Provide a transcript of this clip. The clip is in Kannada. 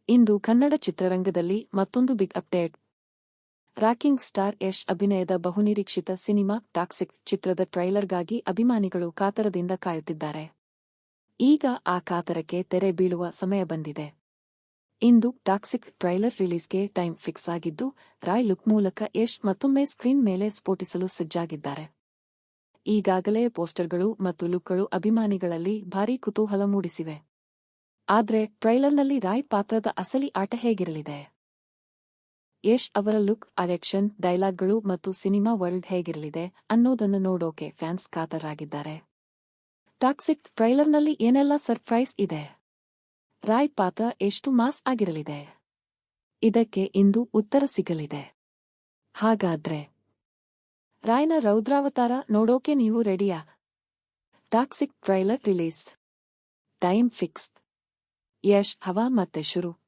ಇಂದು ಕನ್ನಡ ಚಿತ್ರರಂಗದಲ್ಲಿ ಮತ್ತೊಂದು big update. Rocking star Yash ಅಭಿನಯದ ಬಹುನಿರೀಕ್ಷಿತ ಸಿನಿಮಾ ಟಾಕ್ಸಿಕ್ ಚಿತ್ರದ ಟ್ರೈಲರ್ಗಾಗಿ ಅಭಿಮಾನಿಗಳು ಕಾತರದಿಂದ ಕಾಯುತ್ತಿದ್ದಾರೆ. ಈಗ ಆ ಕಾತರಕ್ಕೆ ತೆರೆ ಬೀಳುವ ಸಮಯ ಬಂದಿದೆ. ಇಂದು ಟಾಕ್ಸಿಕ್ ಟ್ರೈಲರ್ ರಿಲೀಸ್ಗೆ ಟೈಮ್ ಫಿಕ್ಸ್ ಆಗಿದ್ದು, ರಾಯ್ ಲುಕ್ ಮೂಲಕ ಯಶ್ ಮತ್ತೊಮ್ಮೆ ಸ್ಕ್ರೀನ್ ಮೇಲೆ ಸ್ಫೋಟಿಸಲು ಸಜ್ಜಾಗಿದ್ದಾರೆ. ಈಗಾಗಲೇ ಪೋಸ್ಟರ್ಗಳು ಮತ್ತು ಲುಕ್ಗಳು ಅಭಿಮಾನಿಗಳಲ್ಲಿ ಭಾರೀ ಕುತೂಹಲ ಮೂಡಿಸಿವೆ. ಆದ್ರೆ ಟ್ರೈಲರ್ನಲ್ಲಿ ರಾಯ್ ಪಾತ್ರದ ಅಸಲಿ ಆಟ ಹೇಗಿರಲಿದೆ? ಯಶ್ ಅವರ ಲುಕ್, ಆಕ್ಷನ್, ಡೈಲಾಗ್ಗಳು ಮತ್ತು ಸಿನಿಮಾ ವರ್ಲ್ಡ್ ಹೇಗಿರಲಿದೆ ಅನ್ನೋದನ್ನು ನೋಡೋಕೆ ಫ್ಯಾನ್ಸ್ ಕಾತರರಾಗಿದ್ದಾರೆ. ಟಾಕ್ಸಿಕ್ ಟ್ರೈಲರ್ನಲ್ಲಿ ಏನೆಲ್ಲ ಸರ್ಪ್ರೈಸ್ ಇದೆ? ರಾಯ್ ಪಾತ್ರ ಎಷ್ಟು ಮಾಸ್ ಆಗಿರಲಿದೆ? ಇದಕ್ಕೆ ಇಂದು ಉತ್ತರ ಸಿಗಲಿದೆ. ಹಾಗಾದ್ರೆ ರಾಯ್ನ ರೌದ್ರಾವತಾರ ನೋಡೋಕೆ ನೀವು ರೆಡಿಯಾ? Toxic trailer release time fix. Yash ಹವಾ ಮತ್ತೆ ಶುರು.